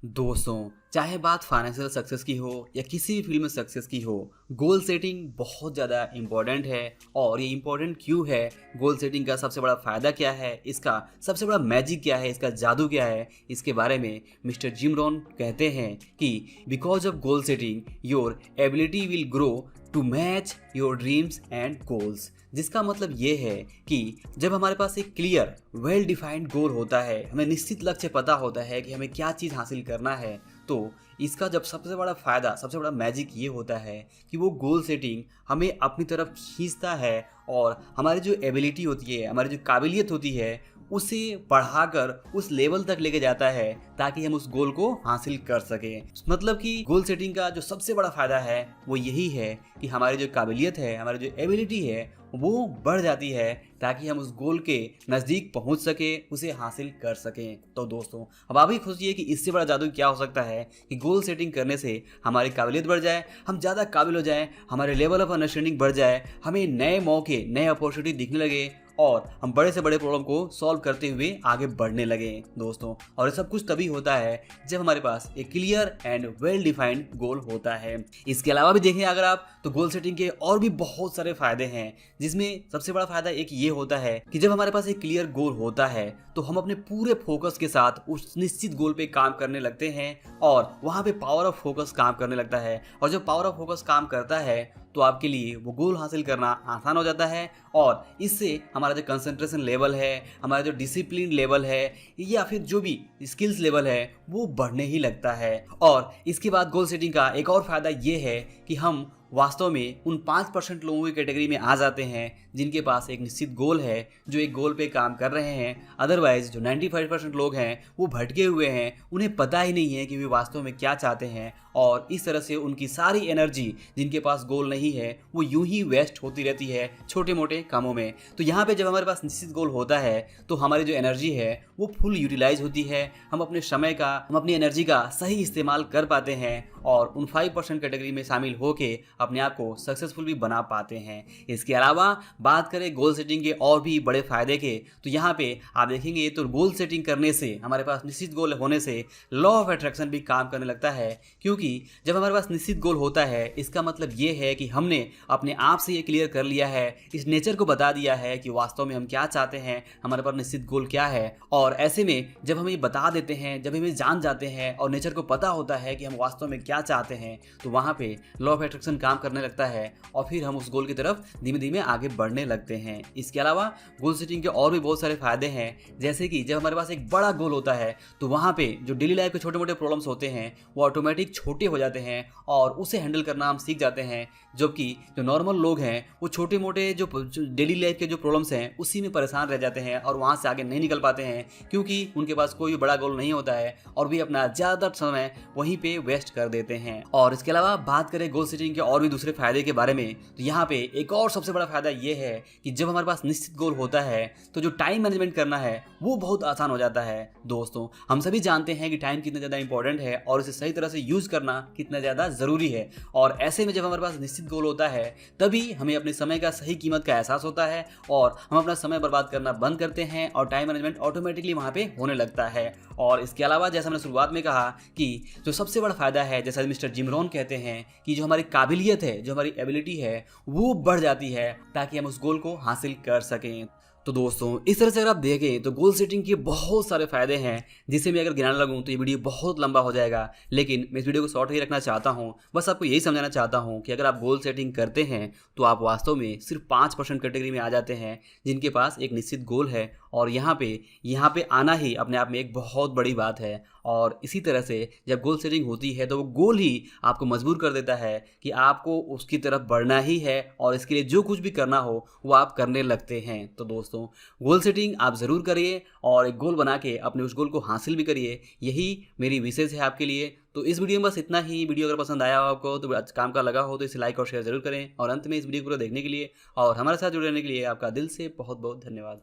दोस्तों, चाहे बात फाइनेंशियल सक्सेस की हो या किसी भी फील्ड में सक्सेस की हो, गोल सेटिंग बहुत ज़्यादा इम्पॉर्टेंट है। और ये इम्पॉर्टेंट क्यों है, गोल सेटिंग का सबसे बड़ा फ़ायदा क्या है, इसका सबसे बड़ा मैजिक क्या है, इसका जादू क्या है, इसके बारे में मिस्टर जिम रोहन कहते हैं कि because of goal setting your ability will grow to match your dreams and goals. जिसका मतलब ये है कि जब हमारे पास एक क्लियर वेल डिफाइंड गोल होता है, हमें निश्चित लक्ष्य पता होता है कि हमें क्या चीज़ हासिल करना है, तो इसका जब सबसे बड़ा फ़ायदा, सबसे बड़ा मैजिक ये होता है कि वो गोल सेटिंग हमें अपनी तरफ खींचता है और हमारी जो एबिलिटी होती है, हमारी जो काबिलियत होती है, उसे बढ़ाकर उस लेवल तक लेके जाता है ताकि हम उस गोल को हासिल कर सकें। मतलब कि गोल सेटिंग का जो सबसे बड़ा फ़ायदा है वो यही है कि हमारी जो काबिलियत है, हमारी जो एबिलिटी है, वो बढ़ जाती है ताकि हम उस गोल के नज़दीक पहुंच सके, उसे हासिल कर सकें। तो दोस्तों, अब आप ही सोचिए कि इससे बड़ा जादू क्या हो सकता है कि गोल सेटिंग करने से हमारी काबिलियत बढ़ जाए, हम ज़्यादा काबिल हो जाएं, हमारे लेवल ऑफ अंडरस्टैंडिंग बढ़ जाए, हमें नए मौके, नए अपॉर्चुनिटी दिखने लगे और हम बड़े से बड़े प्रॉब्लम को सॉल्व करते हुए आगे बढ़ने लगे दोस्तों। और ये सब कुछ तभी होता है जब हमारे पास एक क्लियर एंड वेल डिफाइंड गोल होता है। इसके अलावा भी देखें अगर आप, तो गोल सेटिंग के और भी बहुत सारे फायदे हैं, जिसमें सबसे बड़ा फायदा एक ये होता है कि जब हमारे पास एक क्लियर गोल होता है तो हम अपने पूरे फोकस के साथ उस निश्चित गोल पे काम करने लगते हैं और वहाँ पे पावर ऑफ फोकस काम करने लगता है। और जब पावर ऑफ फोकस काम करता है तो आपके लिए वो गोल हासिल करना आसान हो जाता है और इससे हमारा जो कंसंट्रेशन लेवल है, हमारा जो डिसिप्लिन लेवल है या फिर जो भी स्किल्स लेवल है, वो बढ़ने ही लगता है। और इसके बाद गोल सेटिंग का एक और फायदा ये है कि हम वास्तव में उन 5% लोगों की कैटेगरी में आ जाते हैं जिनके पास एक निश्चित गोल है, जो एक गोल पे काम कर रहे हैं। अदरवाइज जो 95% लोग हैं वो भटके हुए हैं, उन्हें पता ही नहीं है कि वे वास्तव में क्या चाहते हैं और इस तरह से उनकी सारी एनर्जी, जिनके पास गोल नहीं है, वो यूं ही वेस्ट होती रहती है छोटे मोटे कामों में। तो यहाँ पे जब हमारे पास निश्चित गोल होता है तो हमारी जो एनर्जी है वो फुल यूटिलाइज होती है, हम अपने समय का, हम अपनी एनर्जी का सही इस्तेमाल कर पाते हैं और उन 5% कैटेगरी में शामिल होके अपने आप को सक्सेसफुल भी बना पाते हैं। इसके अलावा बात करें गोल सेटिंग के और भी बड़े फायदे के, तो यहाँ पे आप देखेंगे तो गोल सेटिंग करने से, हमारे पास निश्चित गोल होने से लॉ ऑफ अट्रैक्शन भी काम करने लगता है। क्योंकि जब हमारे पास निश्चित गोल होता है, इसका मतलब ये है कि हमने अपने आप से ये क्लियर कर लिया है, इस नेचर को बता दिया है कि वास्तव में हम क्या चाहते हैं, हमारे पास निश्चित गोल क्या है। और ऐसे में जब हम ये बता देते हैं, जब हम ये जान जाते हैं और नेचर को पता होता है कि हम वास्तव में क्या चाहते हैं, तो वहाँ पे लॉ ऑफ अट्रैक्शन काम करने लगता है और फिर हम उस गोल की तरफ धीमे धीमे आगे बढ़ने लगते हैं। इसके अलावा गोल सेटिंग के और भी बहुत सारे फायदे हैं, जैसे कि जब हमारे पास एक बड़ा गोल होता है तो वहाँ पे जो डेली लाइफ के छोटे मोटे प्रॉब्लम्स होते हैं वो ऑटोमेटिक छोटे हो जाते हैं और उसे हैंडल करना हम सीख जाते हैं। जबकि जो नॉर्मल लोग हैं वो छोटे मोटे जो डेली लाइफ के जो प्रॉब्लम्स हैं उसी में परेशान रह जाते हैं और वहाँ से आगे नहीं निकल पाते हैं, क्योंकि उनके पास कोई बड़ा गोल नहीं होता है और भी अपना ज़्यादातर समय वहीं पे वेस्ट कर देते हैं। और इसके अलावा बात करें गोल सेटिंग के और भी दूसरे फायदे के बारे में, तो यहाँ पे एक और सबसे बड़ा फायदा ये है कि जब हमारे पास निश्चित गोल होता है तो जो टाइम मैनेजमेंट करना है वो बहुत आसान हो जाता है। दोस्तों, हम सभी जानते हैं कि टाइम कितना ज़्यादा इंपॉर्टेंट है और इसे सही तरह से यूज़ करना कितना ज़्यादा ज़रूरी है। और ऐसे में जब हमारे पास निश्चित गोल होता है तभी हमें अपने समय का सही कीमत का एहसास होता है और हम अपना समय बर्बाद करना बंद करते हैं और टाइम मैनेजमेंट ऑटोमेटिकली वहाँ पे होने लगता है। और इसके अलावा जैसा मैंने शुरुआत में कहा कि जो सबसे बड़ा फायदा है, जैसा मिस्टर जिम रोहन कहते हैं कि जो हमारी काबिलियत है, जो हमारी एबिलिटी है, वो बढ़ जाती है ताकि हम उस गोल को हासिल कर सकें। तो दोस्तों, इस तरह से अगर आप देखें तो गोल सेटिंग के बहुत सारे फायदे हैं, जिसे मैं अगर गिनाने लगूं तो ये वीडियो बहुत लंबा हो जाएगा, लेकिन मैं इस वीडियो को शॉर्ट ही रखना चाहता हूं। बस आपको यही समझाना चाहता हूं कि अगर आप गोल सेटिंग करते हैं तो आप वास्तव में सिर्फ 5% कैटेगरी में आ जाते हैं जिनके पास एक निश्चित गोल है और यहाँ पे आना ही अपने आप में एक बहुत बड़ी बात है। और इसी तरह से जब गोल सेटिंग होती है तो वो गोल ही आपको मजबूर कर देता है कि आपको उसकी तरफ बढ़ना ही है और इसके लिए जो कुछ भी करना हो वो आप करने लगते हैं। तो दोस्तों, गोल सेटिंग आप ज़रूर करिए और एक गोल बना के अपने उस गोल को हासिल भी करिए, यही मेरी विशेष है आपके लिए। तो इस वीडियो में बस इतना ही। वीडियो अगर पसंद आया हो आपको, तो काम का लगा हो, तो इसे लाइक और शेयर जरूर करें। और अंत में इस वीडियो को पूरा देखने के लिए और हमारे साथ जुड़े रहने के लिए आपका दिल से बहुत बहुत धन्यवाद।